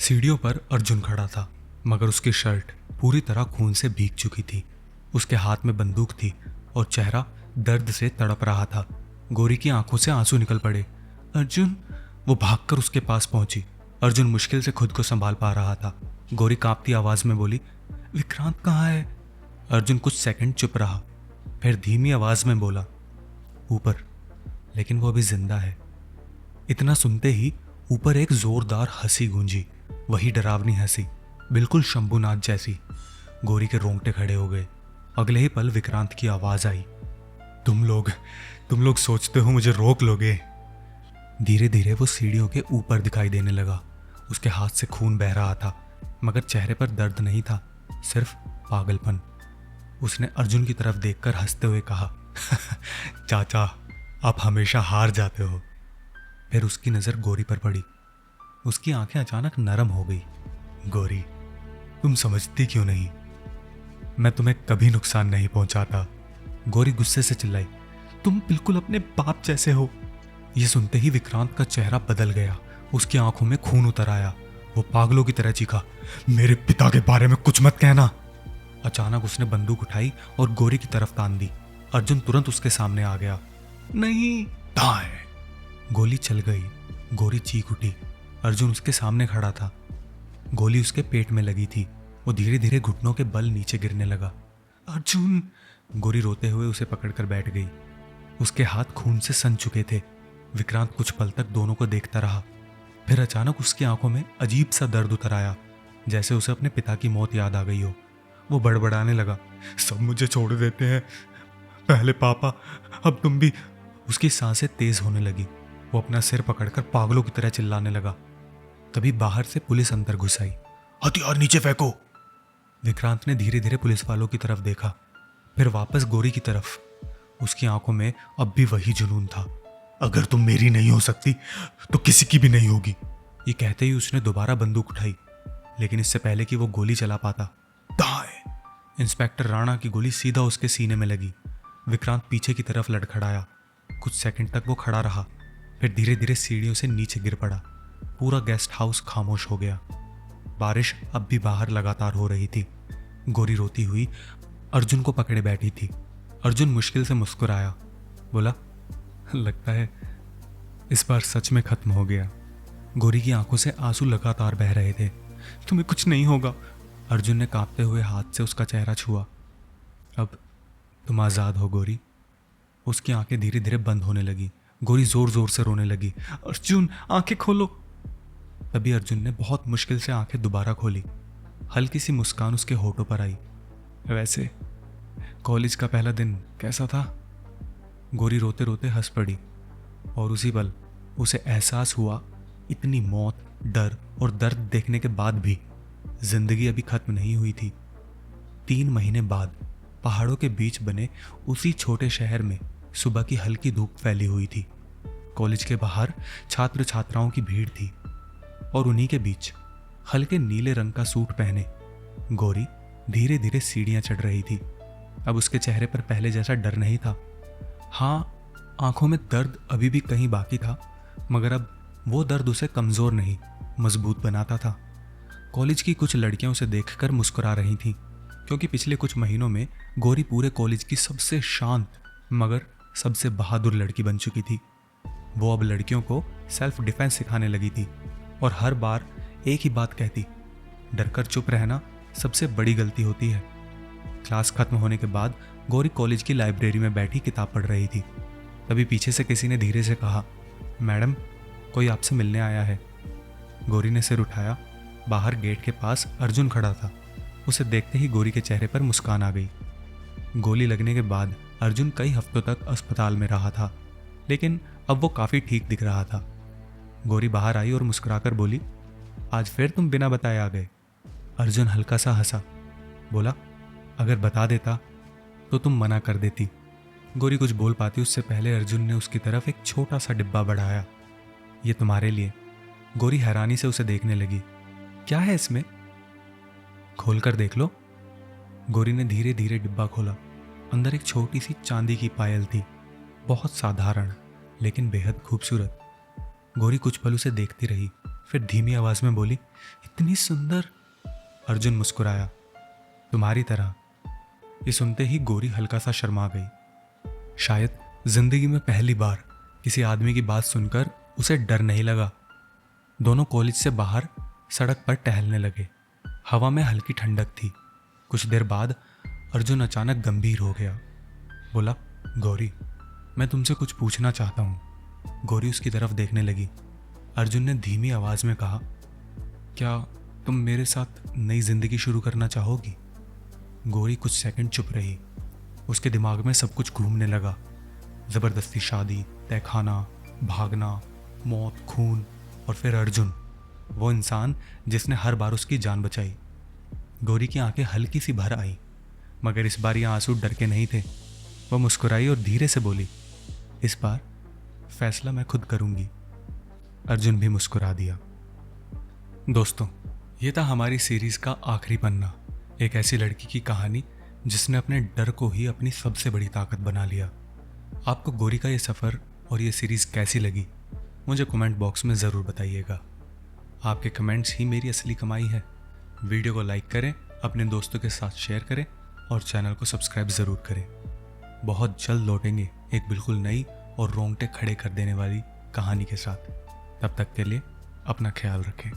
सीढ़ियों पर अर्जुन खड़ा था, मगर उसकी शर्ट पूरी तरह खून से भीग चुकी थी। उसके हाथ में बंदूक थी और चेहरा दर्द से तड़प रहा था। गोरी की आंखों से आंसू निकल पड़े। अर्जुन! वो भागकर उसके पास पहुंची। अर्जुन मुश्किल से खुद को संभाल पा रहा था। गोरी कांपती आवाज में बोली, विक्रांत कहाँ है? अर्जुन कुछ सेकंड चुप रहा, फिर धीमी आवाज में बोला, ऊपर, लेकिन वो अभी जिंदा है। इतना सुनते ही ऊपर एक जोरदार हंसी गूंजी, वही डरावनी हंसी, बिल्कुल शंभुनाथ जैसी। गोरी के रोंगटे खड़े हो गए। अगले ही पल विक्रांत की आवाज आई, तुम लोग सोचते हो मुझे रोक लोगे? धीरे धीरे वो सीढ़ियों के ऊपर दिखाई देने लगा। उसके हाथ से खून बह रहा था, मगर चेहरे पर दर्द नहीं था, सिर्फ पागलपन। उसने अर्जुन की तरफ देखकर हंसते हुए कहा, चाचा, आप हमेशा हार जाते हो। फिर उसकी नजर गोरी पर पड़ी। उसकी आंखें अचानक नरम हो गई। गोरी, तुम समझती क्यों नहीं? मैं तुम्हें कभी नुकसान नहीं पहुंचाता। गोरी गुस्से से चिल्लाई, तुम बिल्कुल अपने बाप जैसे हो। यह सुनते ही विक्रांत का चेहरा बदल गया। उसकी आंखों में खून उतर आया। वो पागलों की तरह चीखा, मेरे पिता के बारे में कुछ मत कहना। अचानक उसने बंदूक उठाई और गोरी की तरफ तान दी। अर्जुन तुरंत उसके सामने आ गया। नहीं! दाएं! गोली चल गई। गोरी चीख उठी। अर्जुन उसके सामने खड़ा था। गोली उसके पेट में लगी थी। वो धीरे धीरे घुटनों के बल नीचे गिरने लगा। अर्जुन! गोरी रोते हुए उसे पकड़कर बैठ गई। उसके हाथ खून से सन चुके थे। विक्रांत कुछ पल तक दोनों को देखता रहा। फिर अचानक उसकी आंखों में अजीब सा दर्द उतर आया, जैसे उसे अपने पिता की मौत याद आ गई हो। वो बड़बड़ाने लगा, सब मुझे छोड़ देते हैं, पहले पापा, अब तुम भी। उसकी सांसें तेज होने लगी। वो अपना सिर पकड़कर पागलों की तरह चिल्लाने लगा। तभी बाहर से पुलिस अंदर घुस आई। हथियार नीचे फेंको! विक्रांत ने धीरे धीरे पुलिस वालों की तरफ देखा, फिर वापस गोरी की तरफ। उसकी आंखों में अब भी वही जुनून था। अगर तुम मेरी नहीं हो सकती तो किसी की भी नहीं होगी। ये कहते ही उसने दोबारा बंदूक उठाई, लेकिन इससे पहले कि वो गोली चला पाता, दाएं! इंस्पेक्टर राणा की गोली सीधा उसके सीने में लगी। विक्रांत पीछे की तरफ लड़खड़ाया। कुछ सेकंड तक वो खड़ा रहा, फिर धीरे धीरे सीढ़ियों से नीचे गिर पड़ा। पूरा गेस्ट हाउस खामोश हो गया। बारिश अब भी बाहर लगातार हो रही थी। गोरी रोती हुई अर्जुन को पकड़े बैठी थी। अर्जुन मुश्किल से मुस्कुराया, बोला, लगता है इस बार सच में खत्म हो गया। गोरी की आंखों से आंसू लगातार बह रहे थे। तुम्हें कुछ नहीं होगा। अर्जुन ने कांपते हुए हाथ से उसका चेहरा छुआ। अब तुम आजाद हो गोरी। उसकी आंखें धीरे धीरे बंद होने लगी। गोरी जोर जोर से रोने लगी। अर्जुन, आंखें खोलो! तभी अर्जुन ने बहुत मुश्किल से आंखें दोबारा खोली। हल्की सी मुस्कान उसके होठों पर आई। वैसे कॉलेज का पहला दिन कैसा था? गोरी रोते रोते हंस पड़ी, और उसी पल उसे एहसास हुआ, इतनी मौत, डर और दर्द देखने के बाद भी जिंदगी अभी खत्म नहीं हुई थी। 3 महीने बाद पहाड़ों के बीच बने उसी छोटे शहर में सुबह की हल्की धूप फैली हुई थी। कॉलेज के बाहर छात्र छात्राओं की भीड़ थी, और उन्हीं के बीच हल्के नीले रंग का सूट पहने गोरी धीरे धीरे सीढ़ियां चढ़ रही थी। अब उसके चेहरे पर पहले जैसा डर नहीं था। हाँ, आंखों में दर्द अभी भी कहीं बाकी था, मगर अब वो दर्द उसे कमजोर नहीं, मजबूत बनाता था। कॉलेज की कुछ लड़कियां उसे देखकर मुस्कुरा रही थीं, क्योंकि पिछले कुछ महीनों में गोरी पूरे कॉलेज की सबसे शांत मगर सबसे बहादुर लड़की बन चुकी थी। वो अब लड़कियों को सेल्फ डिफेंस सिखाने लगी थी, और हर बार एक ही बात कहती, डरकर चुप रहना सबसे बड़ी गलती होती है। क्लास खत्म होने के बाद गोरी कॉलेज की लाइब्रेरी में बैठी किताब पढ़ रही थी। तभी पीछे से किसी ने धीरे से कहा, मैडम, कोई आपसे मिलने आया है। गोरी ने सिर उठाया। बाहर गेट के पास अर्जुन खड़ा था। उसे देखते ही गोरी के चेहरे पर मुस्कान आ गई। गोली लगने के बाद अर्जुन कई हफ्तों तक अस्पताल में रहा था, लेकिन अब वो काफ़ी ठीक दिख रहा था। गोरी बाहर आई और मुस्कुराकर बोली, आज फिर तुम बिना बताए आ गए। अर्जुन हल्का सा हंसा, बोला, अगर बता देता तो तुम मना कर देती। गोरी कुछ बोल पाती उससे पहले अर्जुन ने उसकी तरफ एक छोटा सा डिब्बा बढ़ाया। ये तुम्हारे लिए। गोरी हैरानी से उसे देखने लगी। क्या है इसमें? खोल कर देख लो। गोरी ने धीरे धीरे डिब्बा खोला। अंदर एक छोटी सी चांदी की पायल थी, बहुत साधारण लेकिन बेहद खूबसूरत। गोरी कुछ पल उसे देखती रही, फिर धीमी आवाज में बोली, इतनी सुंदर। अर्जुन मुस्कुराया, तुम्हारी तरह। ये सुनते ही गौरी हल्का सा शर्मा गई। शायद जिंदगी में पहली बार किसी आदमी की बात सुनकर उसे डर नहीं लगा। दोनों कॉलेज से बाहर सड़क पर टहलने लगे। हवा में हल्की ठंडक थी। कुछ देर बाद अर्जुन अचानक गंभीर हो गया। बोला, गौरी, मैं तुमसे कुछ पूछना चाहता हूँ। गौरी उसकी तरफ देखने लगी। अर्जुन ने धीमी आवाज में कहा, क्या तुम मेरे साथ नई जिंदगी शुरू करना चाहोगी? गौरी कुछ सेकंड चुप रही। उसके दिमाग में सब कुछ घूमने लगा। जबरदस्ती शादी, तहखाना, भागना, मौत, खून और फिर अर्जुन, वो इंसान जिसने हर बार उसकी जान बचाई। गौरी की आंखें हल्की सी भर आई, मगर इस बार ये आंसू डर के नहीं थे। वह मुस्कुराई और धीरे से बोली, इस बार फैसला मैं खुद करूंगी। अर्जुन भी मुस्कुरा दिया। दोस्तों, ये था हमारी सीरीज का आखिरी पन्ना। एक ऐसी लड़की की कहानी जिसने अपने डर को ही अपनी सबसे बड़ी ताकत बना लिया। आपको गौरी का ये सफ़र और ये सीरीज़ कैसी लगी, मुझे कमेंट बॉक्स में ज़रूर बताइएगा। आपके कमेंट्स ही मेरी असली कमाई है। वीडियो को लाइक करें, अपने दोस्तों के साथ शेयर करें और चैनल को सब्सक्राइब ज़रूर करें। बहुत जल्द लौटेंगे एक बिल्कुल नई और रोंगटे खड़े कर देने वाली कहानी के साथ। तब तक के लिए अपना ख्याल रखें।